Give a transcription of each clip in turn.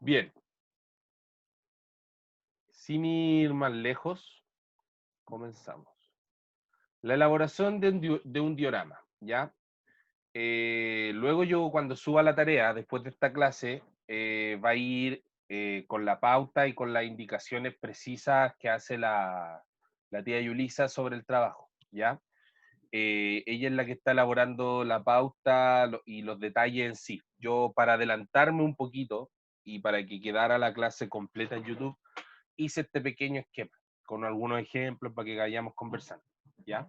Bien, sin ir más lejos, comenzamos. La elaboración de un diorama, ¿ya? Luego yo cuando suba la tarea, después de esta clase, va a ir con la pauta y con las indicaciones precisas que hace la tía Yulisa sobre el trabajo, ¿ya? Ella es la que está elaborando la pauta y los detalles en sí. Yo, para adelantarme un poquito y para que quedara la clase completa en YouTube, hice este pequeño esquema con algunos ejemplos para que vayamos conversando, ¿ya?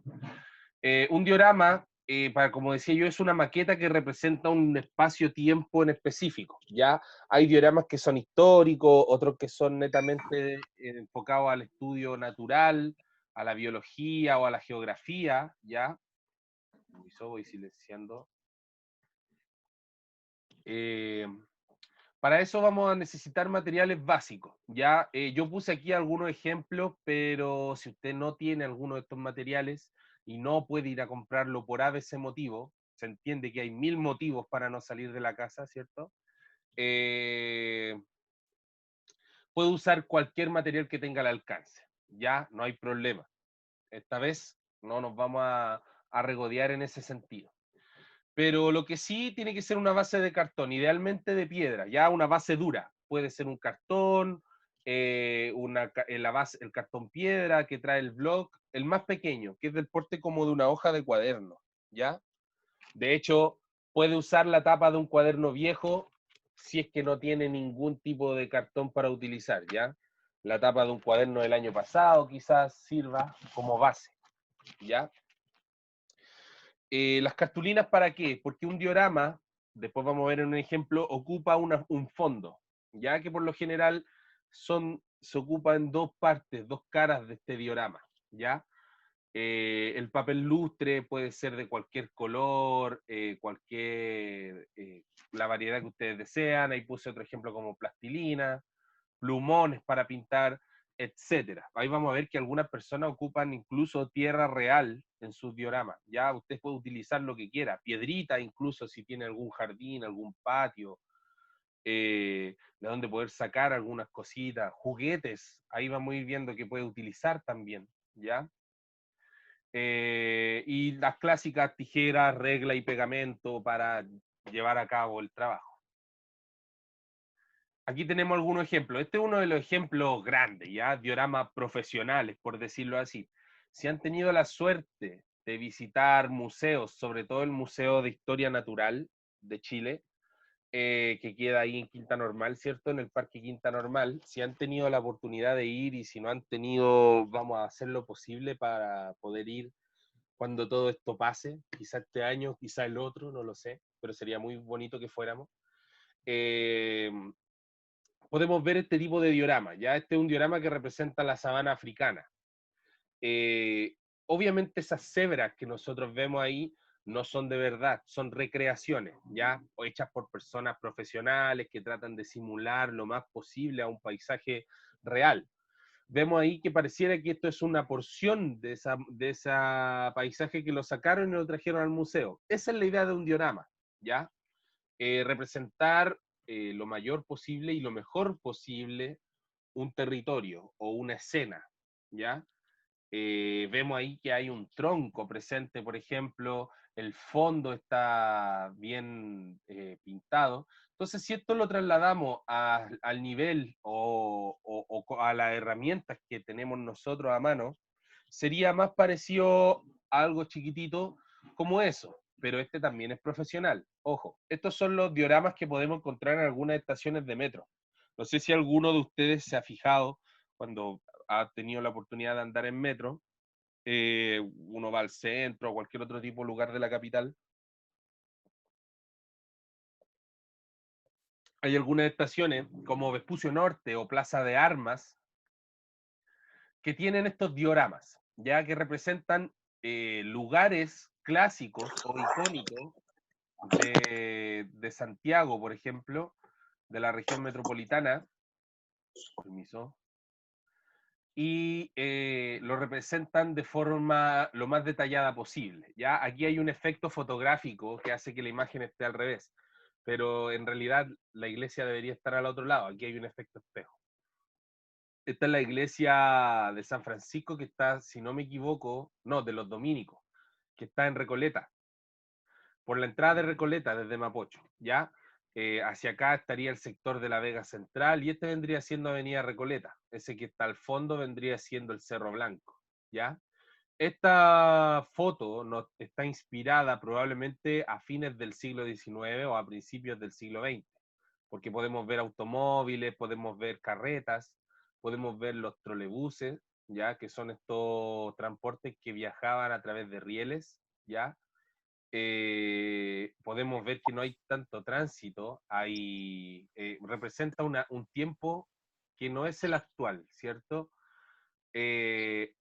Un diorama, como decía yo, es una maqueta que representa un espacio-tiempo en específico, ¿ya? Hay dioramas que son históricos, otros que son netamente enfocados al estudio natural, a la biología o a la geografía, ¿ya? Voy silenciando. Eh, para eso vamos a necesitar materiales básicos, ¿ya? Yo puse aquí algunos ejemplos, pero si usted no tiene alguno de estos materiales y no puede ir a comprarlo por ABC motivo, se entiende que hay 1000 motivos para no salir de la casa, ¿cierto? Eh, Puede usar cualquier material que tenga al alcance, ¿ya? No hay problema. Esta vez no nos vamos a regodear en ese sentido. Pero lo que sí tiene que ser una base de cartón, idealmente de piedra, ya una base dura. Puede ser un cartón, la base, el cartón piedra que trae el bloc, el más pequeño, que es del porte como de una hoja de cuaderno, ¿ya? De hecho, puede usar la tapa de un cuaderno viejo si es que no tiene ningún tipo de cartón para utilizar, ¿ya? La tapa de un cuaderno del año pasado quizás sirva como base, ¿ya? ¿Las cartulinas para qué? Porque un diorama, después vamos a ver en un ejemplo, ocupa un fondo, ya que por lo general se ocupa en dos partes, dos caras de este diorama, ¿ya? El papel lustre puede ser de cualquier color, la variedad que ustedes desean. Ahí puse otro ejemplo como plastilina, plumones para pintar, etcétera. Ahí vamos a ver que algunas personas ocupan incluso tierra real en sus dioramas. Ya usted puede utilizar lo que quiera, piedrita incluso si tiene algún jardín, algún patio, de donde poder sacar algunas cositas, juguetes. Ahí vamos a ir viendo que puede utilizar también, ¿ya? Y las clásicas tijeras, regla y pegamento para llevar a cabo el trabajo. Aquí tenemos algunos ejemplos. Este es uno de los ejemplos grandes, ¿ya? Dioramas profesionales, por decirlo así. Si han tenido la suerte de visitar museos, sobre todo el Museo de Historia Natural de Chile, que queda ahí en Quinta Normal, ¿cierto? En el Parque Quinta Normal. Si han tenido la oportunidad de ir y si no han tenido, vamos a hacer lo posible para poder ir cuando todo esto pase, quizá este año, quizá el otro, no lo sé, pero sería muy bonito que fuéramos. Eh, Podemos ver este tipo de diorama, ya este es un diorama que representa la sabana africana. Eh, Obviamente esas cebras que nosotros vemos ahí no son de verdad, son recreaciones, ya, o hechas por personas profesionales que tratan de simular lo más posible a un paisaje real. Vemos ahí que pareciera que esto es una porción de esa paisaje que lo sacaron y lo trajeron al museo. Esa es la idea de un diorama, ¿ya? Representar lo mayor posible y lo mejor posible un territorio o una escena, ¿ya? Vemos ahí que hay un tronco presente, por ejemplo, el fondo está bien pintado. Entonces, si esto lo trasladamos al nivel o a las herramientas que tenemos nosotros a mano, sería más parecido a algo chiquitito como eso, pero este también es profesional. Ojo, estos son los dioramas que podemos encontrar en algunas estaciones de metro. No sé si alguno de ustedes se ha fijado cuando ha tenido la oportunidad de andar en metro, uno va al centro o cualquier otro tipo de lugar de la capital. Hay algunas estaciones como Vespucio Norte o Plaza de Armas que tienen estos dioramas, ya que representan lugares clásicos o icónicos de Santiago, por ejemplo, de la región metropolitana, permiso, y lo representan de forma lo más detallada posible. ¿Ya? Aquí hay un efecto fotográfico que hace que la imagen esté al revés. pero en realidad la iglesia debería estar al otro lado. Aquí hay un efecto espejo. Esta es la iglesia de San Francisco que está, si no me equivoco, no, de los dominicos, que está en Recoleta, por la entrada de Recoleta desde Mapocho, ¿ya? Hacia acá estaría el sector de la Vega Central y este vendría siendo Avenida Recoleta. Ese que está al fondo vendría siendo el Cerro Blanco, ¿ya? Esta foto está inspirada probablemente a fines del siglo XIX o a principios del siglo XX, porque podemos ver automóviles, podemos ver carretas, podemos ver los trolebuses, ya que son estos transportes que viajaban a través de rieles, ya. Podemos ver que no hay tanto tránsito, representa un tiempo que no es el actual, ¿cierto? Eh,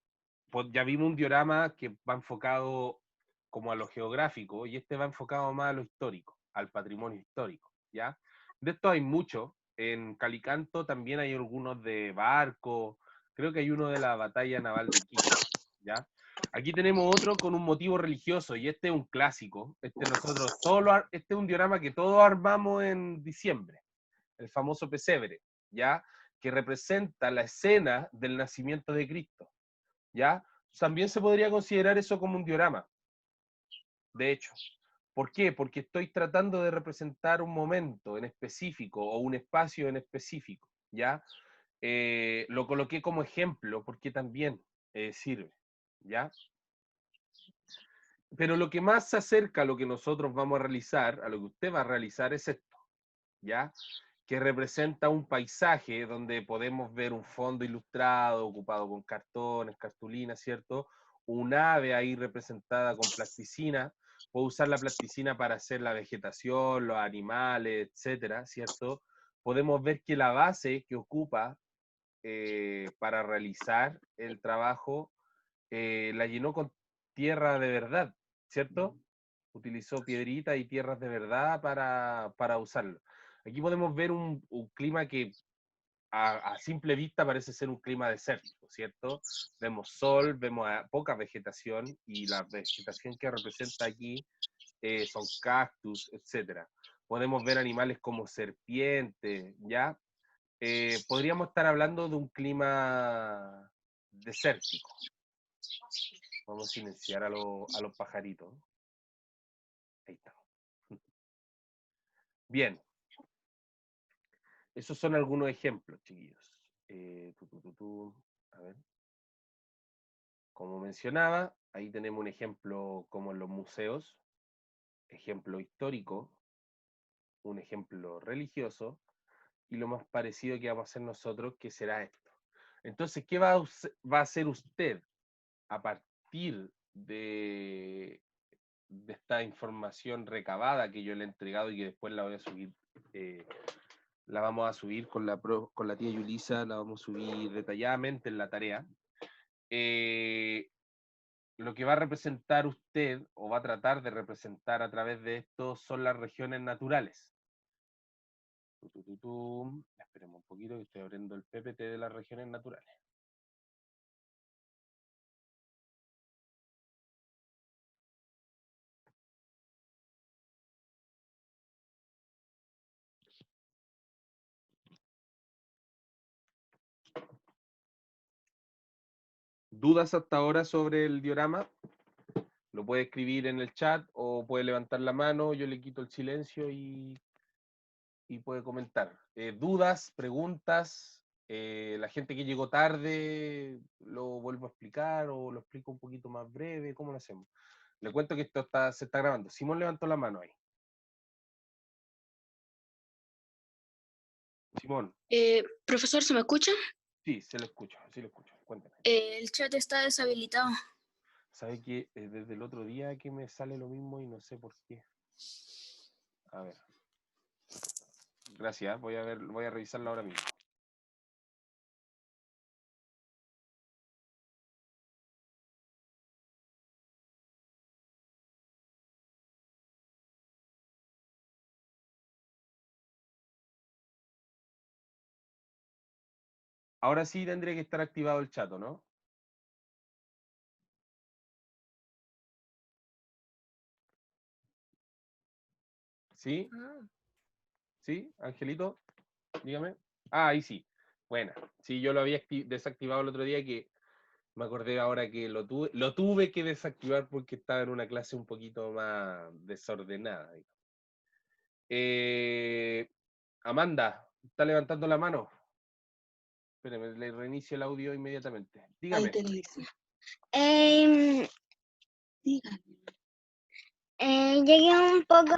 pues ya vimos un diorama que va enfocado como a lo geográfico y este va enfocado más a lo histórico, al patrimonio histórico, ¿ya? De esto hay mucho. En Calicanto también hay algunos de barco, creo que hay uno de la batalla naval de Iquique, ¿ya? Aquí tenemos otro con un motivo religioso y este es un clásico. Este es un diorama que todos armamos en diciembre, el famoso pesebre, ¿ya? Que representa la escena del nacimiento de Cristo, ¿ya? También se podría considerar eso como un diorama, de hecho. ¿Por qué? Porque estoy tratando de representar un momento en específico o un espacio en específico, ¿ya? Lo coloqué como ejemplo porque también sirve, ¿ya? Pero lo que más se acerca a lo que nosotros vamos a realizar, a lo que usted va a realizar, es esto, ¿ya? Que representa un paisaje donde podemos ver un fondo ilustrado ocupado con cartones, cartulinas, ¿cierto? Un ave ahí representada con plasticina. Puedo usar la plasticina para hacer la vegetación, los animales, etcétera, ¿cierto? Podemos ver que la base que ocupa para realizar el trabajo la llenó con tierra de verdad, ¿cierto? Utilizó piedritas y tierras de verdad para usarlo. Aquí podemos ver un clima que a simple vista parece ser un clima desértico, ¿cierto? Vemos sol, vemos poca vegetación y la vegetación que representa aquí son cactus, etcétera. Podemos ver animales como serpientes, ¿ya? Podríamos estar hablando de un clima desértico. Vamos a silenciar a los pajaritos. Ahí está. Bien, esos son algunos ejemplos, chiquillos. A ver. Como mencionaba, ahí tenemos un ejemplo como en los museos, ejemplo histórico, un ejemplo religioso, y lo más parecido que vamos a hacer nosotros, que será esto. Entonces, ¿qué va a hacer usted a partir de esta información recabada que yo le he entregado y que después la voy a subir, la vamos a subir con la tía Yulisa, la vamos a subir detalladamente en la tarea? Lo que va a representar usted o va a tratar de representar a través de esto son las regiones naturales. Esperemos un poquito que estoy abriendo el PPT de las regiones naturales. ¿Dudas hasta ahora sobre el diorama? Lo puede escribir en el chat o puede levantar la mano, yo le quito el silencio y puede comentar. Dudas, preguntas, la gente que llegó tarde, lo vuelvo a explicar o lo explico un poquito más breve, ¿cómo lo hacemos? Le cuento que se está grabando. Simón levantó la mano ahí. Simón, Profesor, ¿se me escucha? sí, se lo escucho, sí lo escucho. Cuéntame. El chat está deshabilitado. ¿Sabe que desde el otro día que me sale lo mismo y no sé por qué? A ver. Gracias, voy a revisarlo ahora mismo. Ahora sí tendría que estar activado el chat, ¿no? ¿Sí? Ah. ¿Sí, Angelito? Dígame. Ah, ahí sí. Buena. Sí, yo lo había desactivado el otro día que me acordé ahora que lo tuve que desactivar porque estaba en una clase un poquito más desordenada. Eh, Amanda, ¿está levantando la mano? Espérame, le reinicio el audio inmediatamente. Ahí Dígame. te lo decía. Em, Dígame. Llegué un poco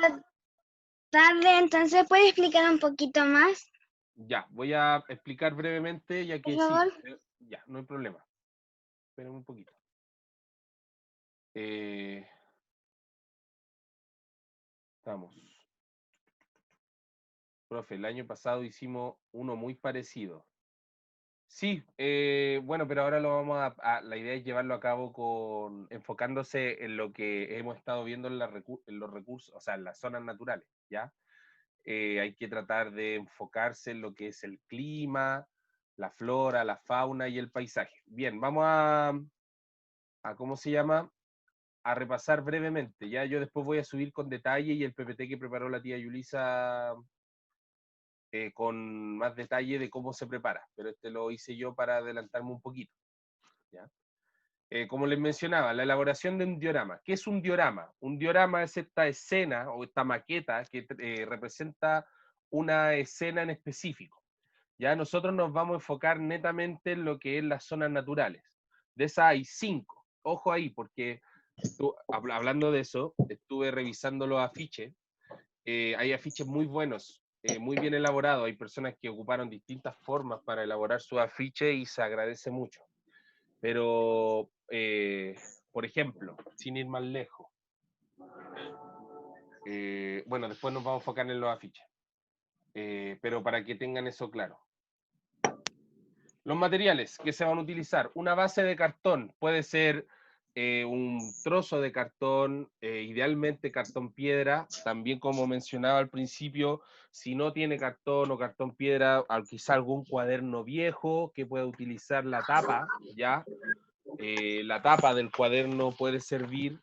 tarde, entonces ¿puede explicar un poquito más, Ya, voy a explicar brevemente, ya por que sí, favor? ya, no hay problema. Esperen un poquito. Eh, Estamos. Profe, el año pasado hicimos uno muy parecido. Sí, bueno, pero ahora lo vamos la idea es llevarlo a cabo enfocándose en lo que hemos estado viendo en los recursos, o sea, en las zonas naturales, ¿ya? Hay que tratar de enfocarse en lo que es el clima, la flora, la fauna y el paisaje. Bien, vamos ¿cómo se llama? A repasar brevemente. Ya yo después voy a subir con detalle y el PPT que preparó la tía Yulisa con más detalle de cómo se prepara, pero este lo hice yo para adelantarme un poquito. ¿Ya? Como les mencionaba, la elaboración de un diorama. ¿Qué es un diorama? Un diorama es esta escena o esta maqueta que representa una escena en específico. Ya nosotros nos vamos a enfocar netamente en lo que es las zonas naturales. De esas hay 5. Ojo ahí, porque hablando de eso, estuve revisando los afiches. Hay afiches muy buenos, muy bien elaborados. Hay personas que ocuparon distintas formas para elaborar su afiche y se agradece mucho. Pero, por ejemplo, sin ir más lejos, bueno, después nos vamos a enfocar en los afiches, pero para que tengan eso claro. Los materiales que se van a utilizar, una base de cartón, puede ser un trozo de cartón, idealmente cartón piedra, también como mencionaba al principio, si no tiene cartón o cartón piedra, quizá algún cuaderno viejo que pueda utilizar la tapa, ¿ya? La tapa del cuaderno puede servir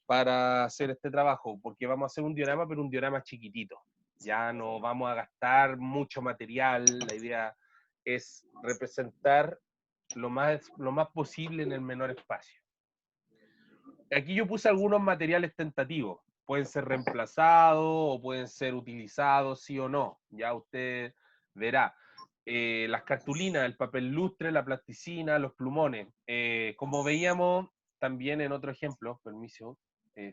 para hacer este trabajo, porque vamos a hacer un diorama, pero un diorama chiquitito. Ya no vamos a gastar mucho material, la idea es representar lo más posible en el menor espacio. Aquí yo puse algunos materiales tentativos, pueden ser reemplazados o pueden ser utilizados, sí o no, ya usted verá. Las cartulinas, el papel lustre, la plasticina, los plumones. Como veíamos también en otro ejemplo, permiso,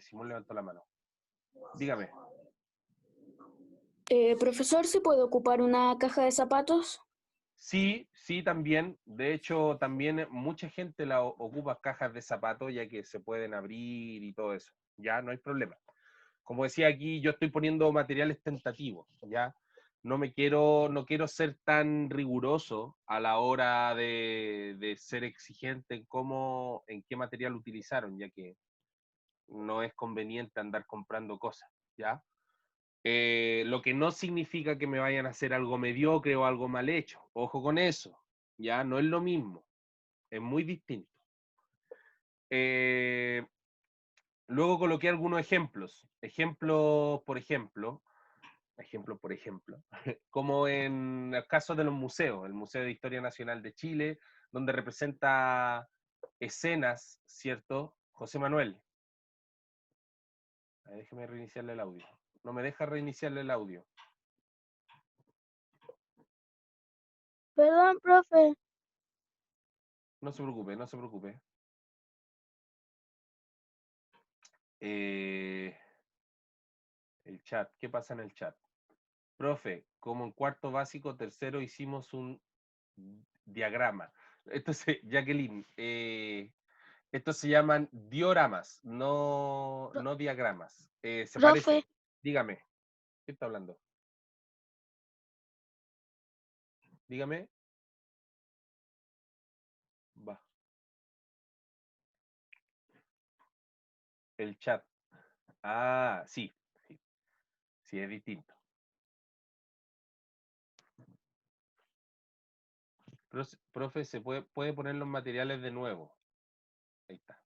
Simón levantó la mano. Dígame. Profesor, ¿se puede ocupar una caja de zapatos? Sí, sí, también. De hecho, también mucha gente ocupa cajas de zapatos ya que se pueden abrir y todo eso. Ya, no hay problema. Como decía aquí, yo estoy poniendo materiales tentativos, ¿ya? No quiero ser tan riguroso a la hora de ser exigente en qué material utilizaron, ya que no es conveniente andar comprando cosas, ¿ya? Lo que no significa que me vayan a hacer algo mediocre o algo mal hecho. Ojo con eso, ¿ya? No es lo mismo, es muy distinto. Eh, Luego coloqué algunos ejemplos. Por ejemplo, como en el caso de los museos, el Museo de Historia Nacional de Chile, donde representa escenas, ¿cierto? José Manuel, déjeme reiniciarle el audio. No me deja reiniciarle el audio. Perdón, profe. No se preocupe, no se preocupe. Eh, el chat, ¿qué pasa en el chat? Profe, como en cuarto básico, tercero, hicimos un diagrama. Entonces, Jacqueline, estos se llaman dioramas, no diagramas. Se Profe, parecen. Dígame, ¿qué está hablando? Dígame. Va. El chat. Ah, sí, sí, sí, es distinto. Profe, ¿se puede poner los materiales de nuevo? Ahí está.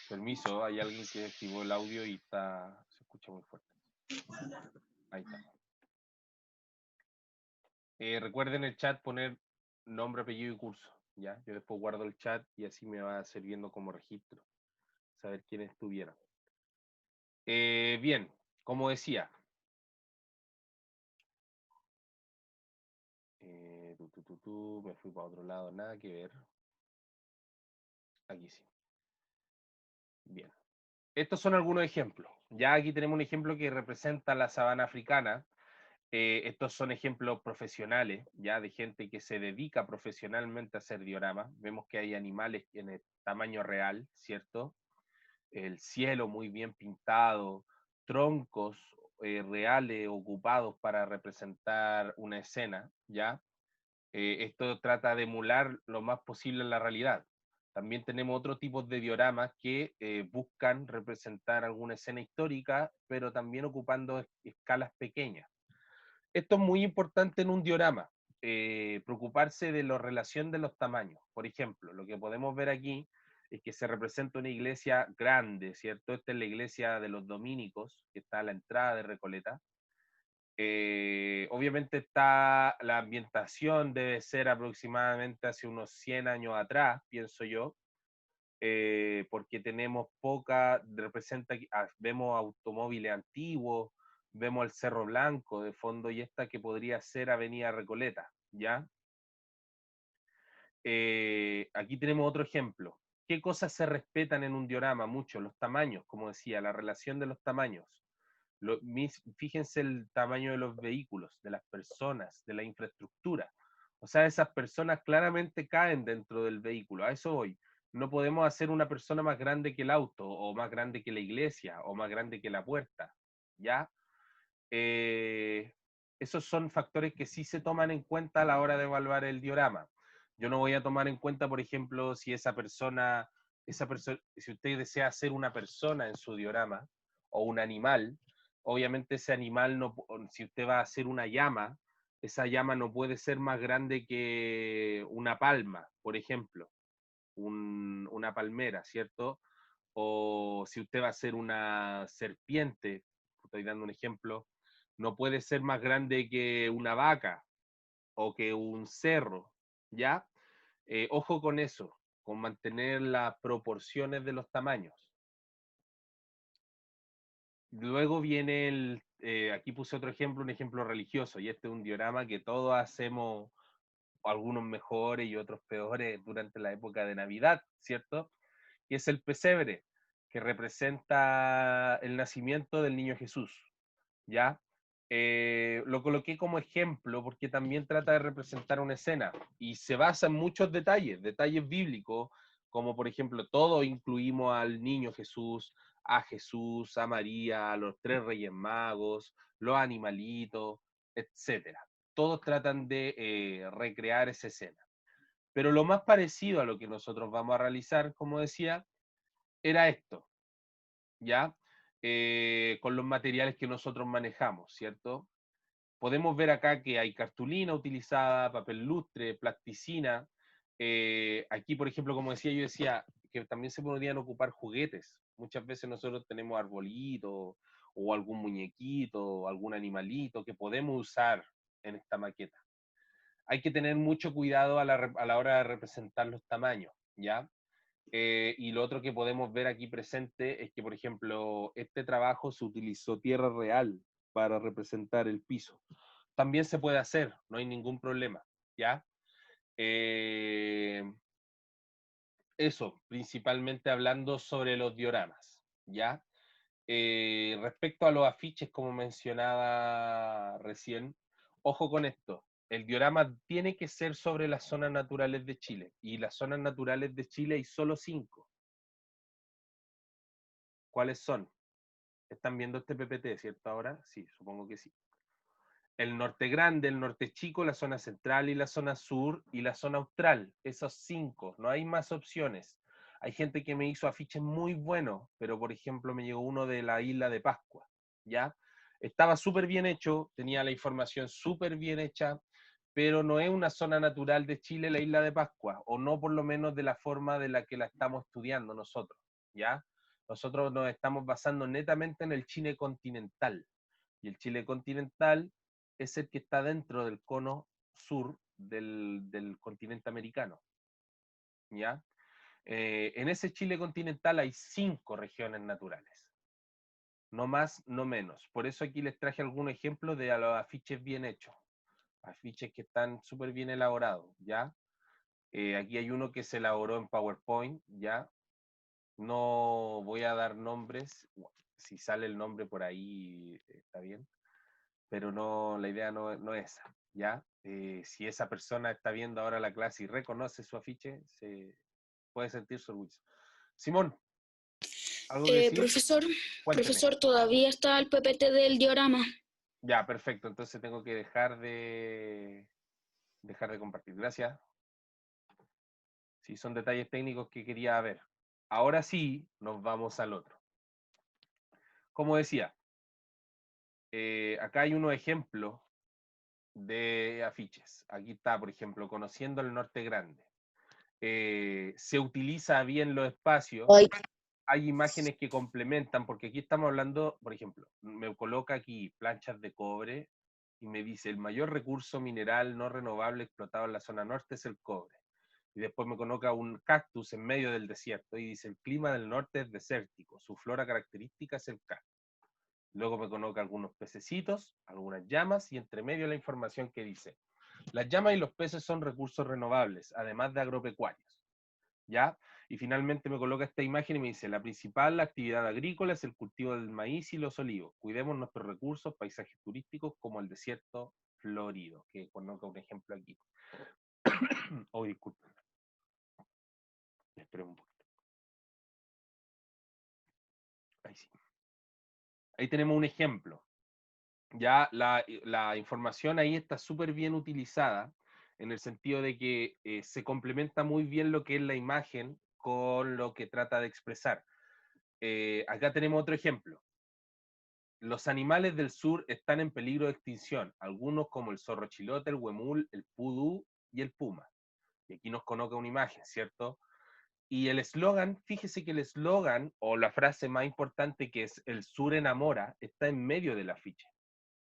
Permiso, hay alguien que activó el audio y se escucha muy fuerte. Ahí está. Recuerden el chat poner nombre, apellido y curso, ¿ya? Yo después guardo el chat y así me va sirviendo como registro, saber quiénes estuvieron. Bien, como decía. Me fui para otro lado, nada que ver. Aquí sí. Bien. Estos son algunos ejemplos. Ya aquí tenemos un ejemplo que representa la sabana africana. Estos son ejemplos profesionales, ya de gente que se dedica profesionalmente a hacer dioramas. Vemos que hay animales en el tamaño real, ¿cierto? El cielo muy bien pintado, troncos reales ocupados para representar una escena, ¿ya? Esto trata de emular lo más posible la realidad. También tenemos otros tipos de dioramas que buscan representar alguna escena histórica, pero también ocupando escalas pequeñas. Esto es muy importante en un diorama, preocuparse de la relación de los tamaños. Por ejemplo, lo que podemos ver aquí es que se representa una iglesia grande, ¿cierto? Esta es la iglesia de los dominicos, que está a la entrada de Recoleta. Obviamente está la ambientación, debe ser aproximadamente hace unos 100 años atrás, pienso yo, porque tenemos vemos automóviles antiguos, vemos el Cerro Blanco de fondo y esta que podría ser Avenida Recoleta, ¿ya? Aquí tenemos otro ejemplo. ¿Qué cosas se respetan en un diorama? Mucho, los tamaños, como decía, la relación de los tamaños. Fíjense el tamaño de los vehículos, de las personas, de la infraestructura. O sea, esas personas claramente caen dentro del vehículo. A eso voy. No podemos hacer una persona más grande que el auto, o más grande que la iglesia, o más grande que la puerta. ¿Ya? Esos son factores que sí se toman en cuenta a la hora de evaluar el diorama. Yo no voy a tomar en cuenta, por ejemplo, si si usted desea hacer una persona en su diorama, o un animal, obviamente ese animal, no, si usted va a hacer una llama, esa llama no puede ser más grande que una palma, por ejemplo, una palmera, ¿cierto? O si usted va a hacer una serpiente, estoy dando un ejemplo, no puede ser más grande que una vaca o que un cerro, ¿ya? Ojo con eso, con mantener las proporciones de los tamaños. Luego viene aquí puse otro ejemplo, un ejemplo religioso, y este es un diorama que todos hacemos, algunos mejores y otros peores, durante la época de Navidad, ¿cierto? Y es el pesebre, que representa el nacimiento del niño Jesús, ¿ya? Lo coloqué como ejemplo porque también trata de representar una escena y se basa en muchos detalles bíblicos, como por ejemplo, todos incluimos al niño Jesús, a María, a los tres reyes magos, los animalitos, etcétera. Todos tratan de recrear esa escena. Pero lo más parecido a lo que nosotros vamos a realizar, como decía, era esto, ¿ya? Con los materiales que nosotros manejamos, ¿cierto? Podemos ver acá que hay cartulina utilizada, papel lustre, plasticina. Aquí, por ejemplo, como decía, yo decía que también se podrían ocupar juguetes. Muchas veces nosotros tenemos arbolitos o algún muñequito, o algún animalito que podemos usar en esta maqueta. Hay que tener mucho cuidado a la hora de representar los tamaños, ¿ya? Y lo otro que podemos ver aquí presente es que, por ejemplo, este trabajo se utilizó tierra real para representar el piso. También se puede hacer, no hay ningún problema, ¿ya? Eso, principalmente hablando sobre los dioramas, ¿ya? Respecto a los afiches, como mencionaba recién, ojo con esto, el diorama tiene que ser sobre las zonas naturales de Chile, y las zonas naturales de Chile hay solo 5. ¿Cuáles son? ¿Están viendo este PPT, cierto ahora? Sí, supongo que sí. El norte grande, el norte chico, la zona central y la zona sur y la zona austral. Esos 5, no hay más opciones. Hay gente que me hizo afiches muy buenos, pero por ejemplo me llegó uno de la isla de Pascua, ¿ya? Estaba súper bien hecho, tenía la información súper bien hecha, pero no es una zona natural de Chile la isla de Pascua, o no por lo menos de la forma de la que la estamos estudiando nosotros, ¿ya? Nosotros nos estamos basando netamente en el Chile continental, y el Chile continental es el que está dentro del cono sur del continente americano, ¿ya? En ese Chile continental hay 5 regiones naturales, no más, no menos. Por eso aquí les traje algún ejemplo de a los afiches bien hechos, afiches que están súper bien elaborados, ¿ya? Aquí hay uno que se elaboró en PowerPoint, ¿ya? No voy a dar nombres, si sale el nombre por ahí está bien, pero no, la idea no es esa, ¿ya? Si esa persona está viendo ahora la clase y reconoce su afiche, se puede sentirse orgulloso. Simón, ¿algo que decir? Profesor, Cuénteme. profesor, todavía está el PPT del diorama. Ya, perfecto. Entonces tengo que dejar de compartir. Gracias. Sí, son detalles técnicos que quería ver. Ahora sí, nos vamos al otro. Como decía, acá hay unos ejemplos de afiches. Aquí está, por ejemplo, conociendo el norte grande. Se utiliza bien los espacios. Hay imágenes que complementan, porque aquí estamos hablando, por ejemplo, me coloca aquí planchas de cobre y me dice el mayor recurso mineral no renovable explotado en la zona norte es el cobre. Y después me coloca un cactus en medio del desierto y dice el clima del norte es desértico, su flora característica es el cactus. Luego me coloca algunos pececitos, algunas llamas y entre medio la información que dice las llamas y los peces son recursos renovables, además de agropecuarios. ¿Ya? Y finalmente me coloca esta imagen y me dice, la principal actividad agrícola es el cultivo del maíz y los olivos. Cuidemos nuestros recursos, paisajes turísticos como el desierto florido, que coloca un ejemplo aquí. Oh, disculpen. Esperen un poquito. Ahí sí. Ahí tenemos un ejemplo. Ya la información ahí está súper bien utilizada, en el sentido de que se complementa muy bien lo que es la imagen con lo que trata de expresar. Acá tenemos otro ejemplo. Los animales del sur están en peligro de extinción, algunos como el zorro chilote, el huemul, el pudú y el puma. Y aquí nos coloca una imagen, ¿cierto? Y el eslogan, fíjese que el eslogan o la frase más importante que es el sur enamora, está en medio del afiche.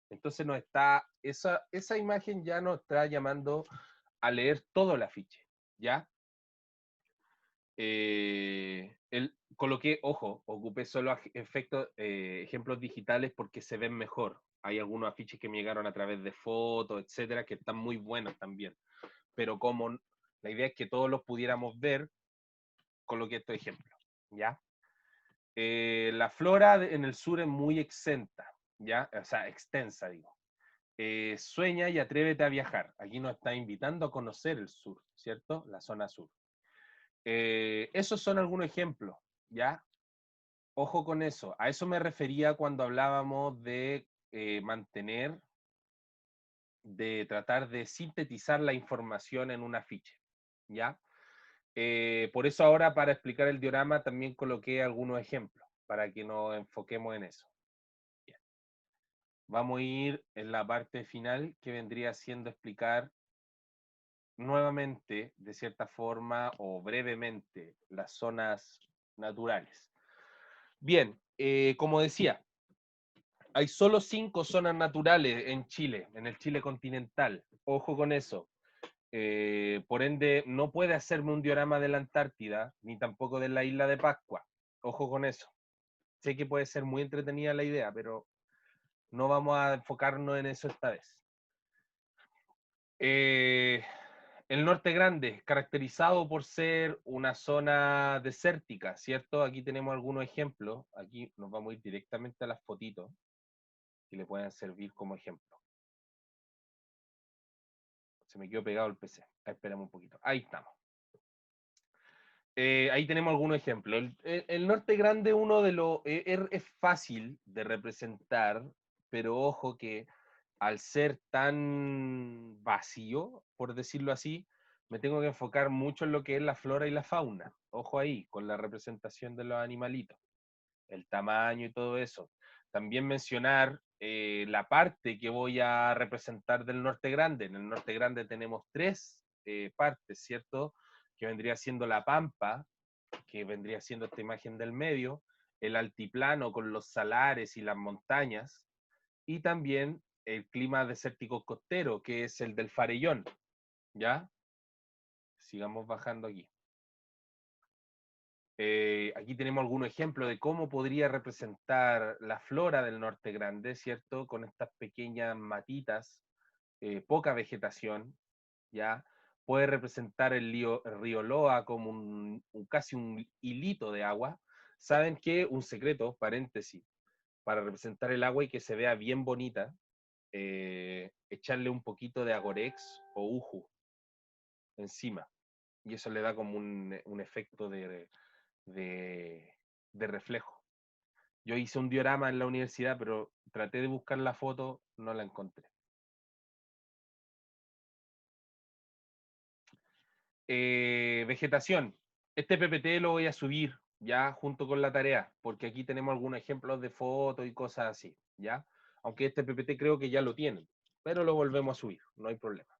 Entonces esa imagen ya nos está llamando a leer todo el afiche, ¿ya? Coloqué, ojo, ocupé solo ejemplos digitales porque se ven mejor. Hay algunos afiches que me llegaron a través de fotos, etcétera, que están muy buenos también. Pero como la idea es que todos los pudiéramos ver, coloqué estos ejemplos, ¿ya? La flora en el sur es muy exenta, ¿ya? O sea, extensa, digo. Sueña y atrévete a viajar. Aquí nos está invitando a conocer el sur, ¿cierto? La zona sur. Esos son algunos ejemplos, ¿ya? Ojo con eso. A eso me refería cuando hablábamos de mantener, de tratar de sintetizar la información en un afiche, ¿ya? Por eso ahora para explicar el diorama también coloqué algunos ejemplos, para que nos enfoquemos en eso. Bien. Vamos a ir en la parte final, que vendría siendo explicar nuevamente, de cierta forma o brevemente, las zonas naturales. Bien, como decía, hay solo 5 zonas naturales en Chile, en el Chile continental. Ojo con eso. Por ende, no puede hacerme un diorama de la Antártida, ni tampoco de la isla de Pascua. Ojo con eso. Sé que puede ser muy entretenida la idea, pero no vamos a enfocarnos en eso esta vez. El Norte Grande, caracterizado por ser una zona desértica, ¿cierto? Aquí tenemos algunos ejemplos. Aquí nos vamos a ir directamente a las fotitos que le pueden servir como ejemplo. Se me quedó pegado el PC. Esperamos un poquito. Ahí estamos. Ahí tenemos algunos ejemplos. El Norte Grande, uno de los es fácil de representar, pero ojo que al ser tan vacío, por decirlo así, me tengo que enfocar mucho en lo que es la flora y la fauna. Ojo ahí, con la representación de los animalitos, el tamaño y todo eso. También mencionar la parte que voy a representar del Norte Grande. En el Norte Grande tenemos tres partes, ¿cierto? Que vendría siendo la pampa, que vendría siendo esta imagen del medio, el altiplano con los salares y las montañas, y también el clima desértico costero, que es el del Farellón, ¿ya? Sigamos bajando aquí. Aquí tenemos algunos ejemplos de cómo podría representar la flora del Norte Grande, ¿cierto? Con estas pequeñas matitas, poca vegetación, ¿ya? Puede representar el río Loa como casi un hilito de agua. ¿Saben qué? Un secreto, paréntesis, para representar el agua y que se vea bien bonita, echarle un poquito de Agorex o Uju encima. Y eso le da como un efecto de, de reflejo. Yo hice un diorama en la universidad, pero traté de buscar la foto, no la encontré. Vegetación. Este PPT lo voy a subir ya junto con la tarea, porque aquí tenemos algunos ejemplos de fotos y cosas así, ¿ya? Aunque este PPT creo que ya lo tienen, pero lo volvemos a subir, no hay problema.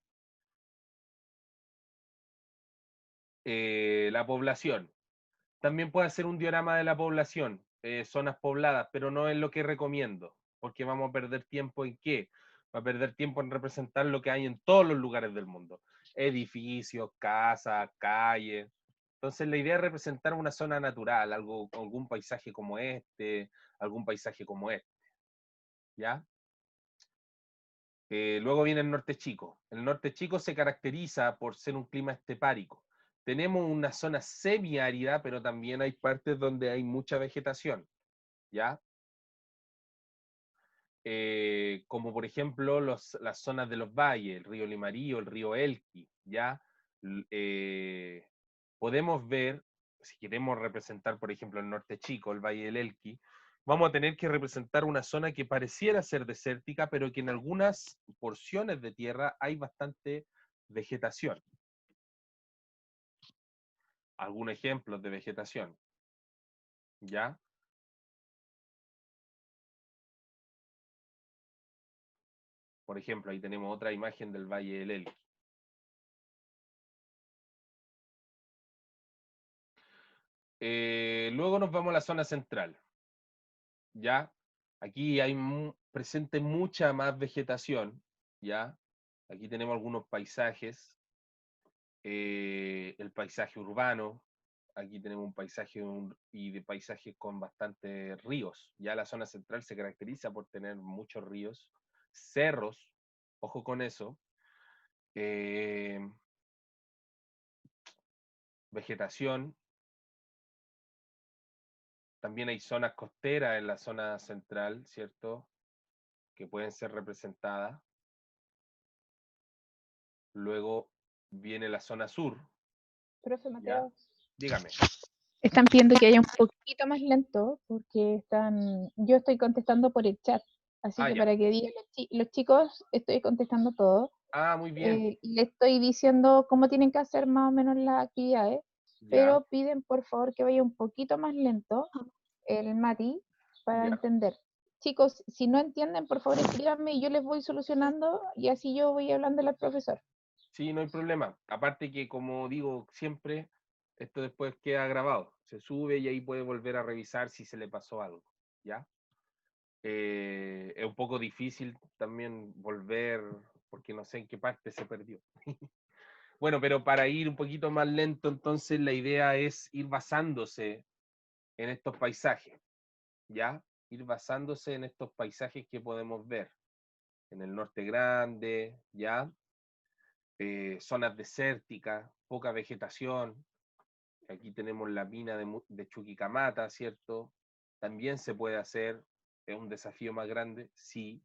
La población. También puede hacer un diorama de la población, zonas pobladas, pero no es lo que recomiendo, porque vamos a perder tiempo en qué. Va a perder tiempo en representar lo que hay en todos los lugares del mundo. Edificios, casas, calles. Entonces la idea es representar una zona natural, algún paisaje como este, algún paisaje como este, ¿ya? Luego viene el norte chico. El norte chico se caracteriza por ser un clima estepárico. Tenemos una zona semiárida, pero también hay partes donde hay mucha vegetación, ¿ya? Como por ejemplo las zonas de los valles, el río Limarí, el río Elqui, ¿ya? Podemos ver, si queremos representar, por ejemplo, el norte chico, el valle del Elqui, vamos a tener que representar una zona que pareciera ser desértica, pero que en algunas porciones de tierra hay bastante vegetación. Algunos ejemplos de vegetación, ¿ya? Por ejemplo, ahí tenemos otra imagen del Valle del Elqui. Luego nos vamos a la zona central, ¿ya? Aquí hay presente mucha más vegetación, ¿ya? Aquí tenemos algunos paisajes, el paisaje urbano, aquí tenemos un paisaje y de paisajes con bastantes ríos, ya la zona central se caracteriza por tener muchos ríos, cerros, ojo con eso, eh, vegetación, también hay zonas costeras en la zona central, ¿cierto? Que pueden ser representadas. Luego viene la zona sur, Profe ¿ya? Mateo, Dígame. están pidiendo que haya un poquito más lento porque yo estoy contestando por el chat, así Ah, que ya. para que digan los chicos, estoy contestando todo. Ah, muy bien. Le estoy diciendo cómo tienen que hacer más o menos las actividades, Ya, pero piden por favor que vaya un poquito más lento el Mati para ya. entender. Chicos, si no entienden, por favor escríbanme y yo les voy solucionando y así yo voy hablando al profesor. Sí, no hay problema. Aparte que, como digo siempre, esto después queda grabado. Se sube y ahí puede volver a revisar si se le pasó algo, ¿ya? Es un poco difícil también volver, porque no sé en qué parte se perdió. Bueno, pero para ir un poquito más lento, entonces la idea es ir basándose en estos paisajes, ¿ya? Ir basándose en estos paisajes que podemos ver en el Norte Grande, ¿ya? Zonas desérticas, poca vegetación. Aquí tenemos la mina de Chuquicamata, ¿cierto? También se puede hacer, es un desafío más grande, sí.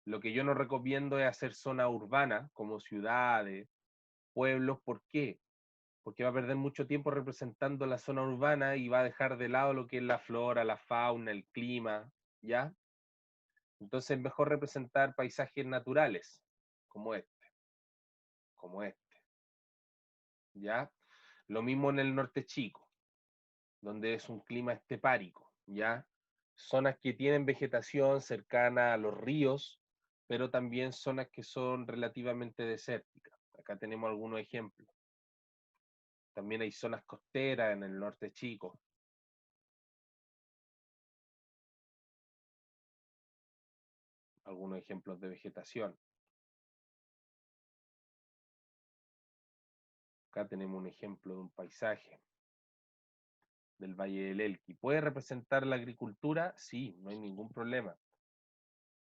Lo que yo no recomiendo es hacer zona urbana, como ciudades, pueblos. ¿Por qué? Porque va a perder mucho tiempo representando la zona urbana y va a dejar de lado lo que es la flora, la fauna, el clima, ¿ya? Entonces es mejor representar paisajes naturales, como este, como este. ¿ya? Lo mismo en el norte chico, donde es un clima estepárico, ¿ya? Zonas que tienen vegetación cercana a los ríos, pero también zonas que son relativamente desérticas. Acá tenemos algunos ejemplos. También hay zonas costeras en el norte chico. Algunos ejemplos de vegetación. Acá tenemos un ejemplo de un paisaje del Valle del Elqui. ¿Puede representar la agricultura? Sí, no hay ningún problema.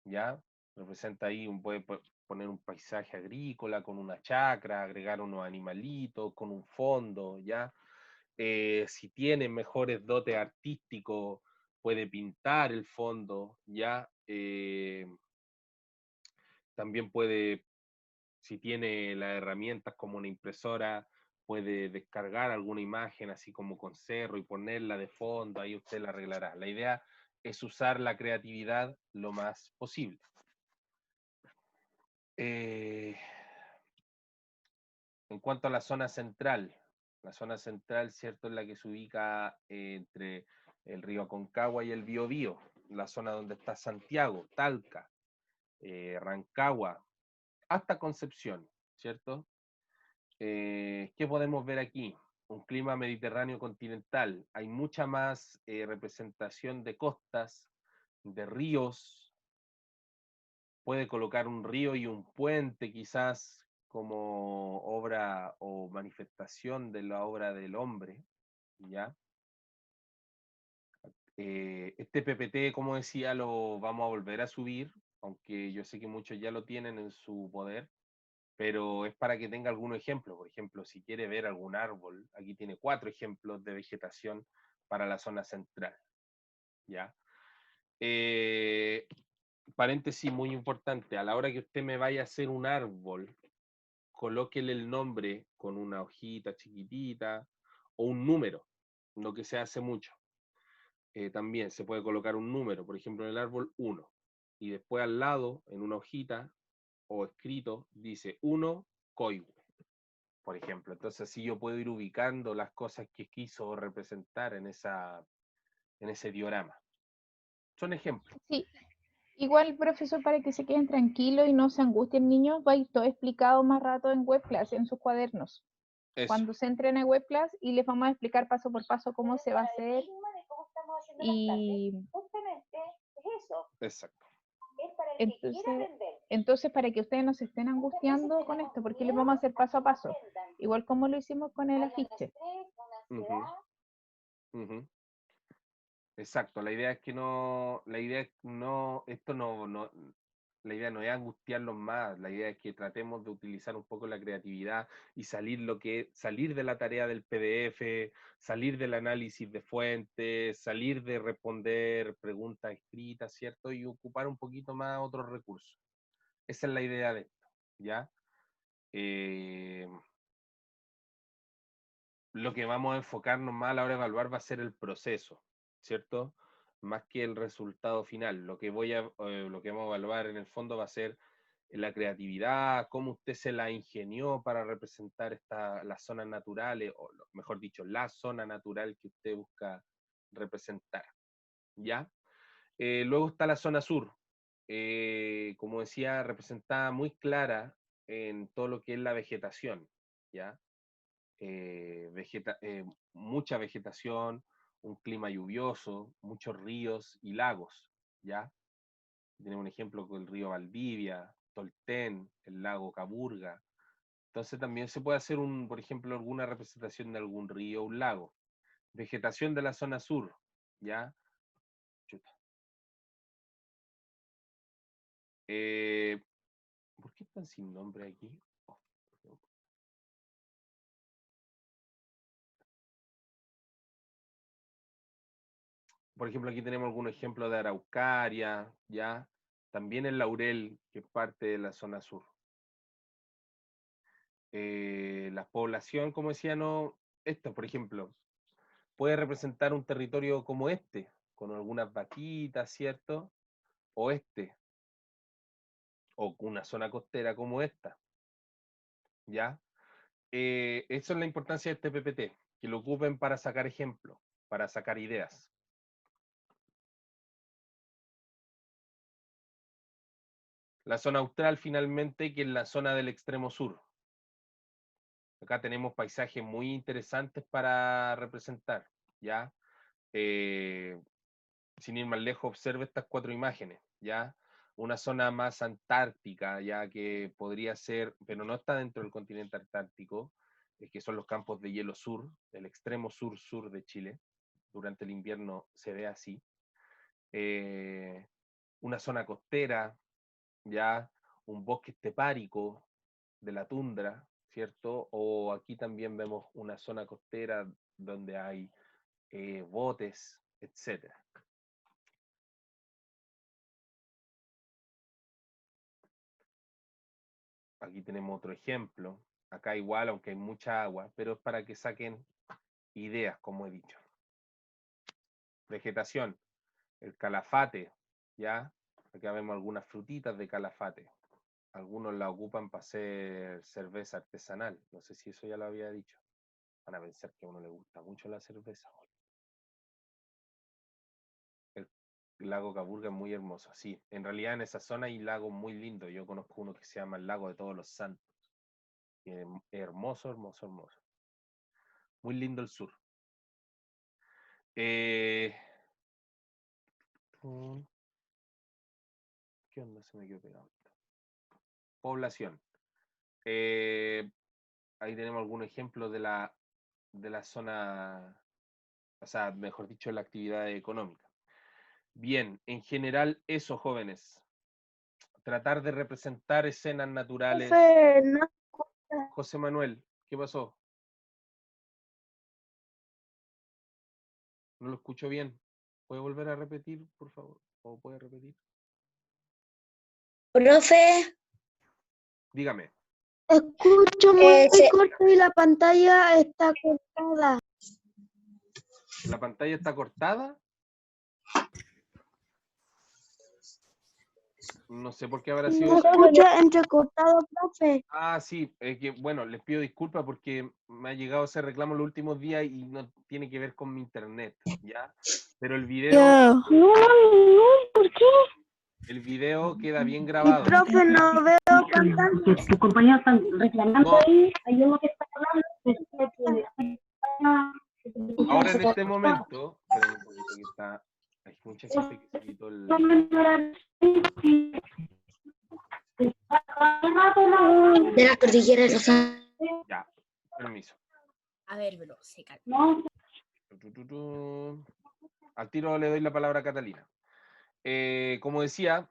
¿Ya? Representa ahí, puede poner un paisaje agrícola con una chacra, agregar unos animalitos, con un fondo, ¿ya? Si tiene mejores dotes artísticos, puede pintar el fondo, ¿ya? También puede, si tiene las herramientas como una impresora, puede descargar alguna imagen así como con cerro y ponerla de fondo, ahí usted la arreglará. La idea es usar la creatividad lo más posible. En cuanto a la zona central, ¿cierto? Es la que se ubica entre el río Aconcagua y el Biobío, la zona donde está Santiago, Talca, Rancagua, hasta Concepción, ¿cierto? ¿Qué podemos ver aquí? Un clima mediterráneo continental. Hay mucha más representación de costas, de ríos. Puede colocar un río y un puente quizás como obra o manifestación de la obra del hombre, ¿ya? Este PPT, como decía, lo vamos a volver a subir, aunque yo sé que muchos ya lo tienen en su poder, pero es para que tenga algún ejemplo. Por ejemplo, si quiere ver algún árbol, aquí tiene 4 ejemplos de vegetación para la zona central, ¿ya? Paréntesis muy importante, a la hora que usted me vaya a hacer un árbol, colóquele el nombre con una hojita chiquitita o un número, lo que se hace mucho. También se puede colocar un número, por ejemplo, en el árbol 1, y después al lado, en una hojita o escrito, dice 1 coihue, por ejemplo. Entonces así yo puedo ir ubicando las cosas que quiso representar en ese diorama. Son ejemplos. Sí, igual, profesor, para que se queden tranquilos y no se angustien niños, va a ir todo explicado más rato en webclass, en sus cuadernos. Eso, Cuando se entren en webclass y les vamos a explicar paso por paso cómo se va a hacer. Y exacto. entonces, para que ustedes no se estén angustiando con esto, porque les vamos a hacer paso a paso, igual como lo hicimos con el afiche. Ujú, ujú. Exacto, la idea es que no, la idea es no, esto no, la idea no es angustiarlos más, la idea es que tratemos de utilizar un poco la creatividad y salir de la tarea del PDF, salir del análisis de fuentes, salir de responder preguntas escritas, ¿cierto? Y ocupar un poquito más otros recursos. Esa es la idea de esto, ¿ya? Lo que vamos a enfocarnos más a la hora de evaluar va a ser el proceso, ¿cierto? Más que el resultado final. Lo que vamos a evaluar en el fondo va a ser la creatividad, cómo usted se la ingenió para representar las zonas naturales, o mejor dicho, la zona natural que usted busca representar, ¿ya? Luego está la zona sur, como decía, representada muy clara en todo lo que es la vegetación, ¿ya? Mucha vegetación, un clima lluvioso, muchos ríos y lagos, ¿ya? Tenemos un ejemplo con el río Valdivia, Tolten, el lago Caburga. Entonces también se puede hacer, por ejemplo, alguna representación de algún río o un lago. Vegetación de la zona sur, ¿ya? Chuta. ¿Por qué están sin nombre aquí? Oh, por ejemplo, aquí tenemos algún ejemplo de araucaria, ¿ya? También el laurel, que es parte de la zona sur. La población, como decía, no, esto, por ejemplo, puede representar un territorio como este, con algunas vaquitas, ¿cierto? O o una zona costera como esta, ¿ya? eso es la importancia de este PPT, que lo ocupen para sacar ejemplos, para sacar ideas. La zona austral, finalmente, que es la zona del extremo sur. Acá tenemos paisajes muy interesantes para representar, ¿ya? Sin ir más lejos, observe estas 4 imágenes, ¿ya? Una zona más antártica, ya que podría ser, pero no está dentro del continente antártico, que son los campos de hielo sur, el extremo sur de Chile. Durante el invierno se ve así. Una zona costera, ya un bosque estepárico de la tundra, ¿cierto? O aquí también vemos una zona costera donde hay botes, etcétera. Aquí tenemos otro ejemplo. Acá igual, aunque hay mucha agua, pero es para que saquen ideas, como he dicho. Vegetación, el calafate, ¿ya? Acá vemos algunas frutitas de calafate. Algunos la ocupan para hacer cerveza artesanal. No sé si eso ya lo había dicho. Van a pensar que a uno le gusta mucho la cerveza. El lago Caburga es muy hermoso, sí. En realidad en esa zona hay lagos muy lindos. Yo conozco uno que se llama el Lago de Todos los Santos. Hermoso, hermoso, hermoso. Muy lindo el sur. ¿Qué onda? Se me quedó pegado. Población. Ahí tenemos algún ejemplo de la zona, o sea, mejor dicho, la actividad económica. Bien, en general eso, jóvenes. Tratar de representar escenas naturales. Profe, no. José Manuel, ¿qué pasó? No lo escucho bien. ¿Puede volver a repetir, por favor? ¿O puede repetir? Profe, Dígame. escucho muy corto y la pantalla está cortada. ¿La pantalla está cortada? No sé por qué habrá sido No eso. escucho entrecortado, profe. Ah, sí, que bueno, les pido disculpas porque me ha llegado ese reclamo los últimos días y no tiene que ver con mi internet, ¿ya? Pero el video, No, ¿por qué? el video queda bien Y grabado. profe, no veo pantalla. Tus compañeros están reclamando No. ahí, hay uno que está hablando, decía que Ahora en este momento, esperen un poquito que está, hay mucha gente que se quitó el... de la cordillera de los Andes. Ya, permiso. A ver, bro, se calma. Al tiro le doy la palabra a Catalina. Como decía,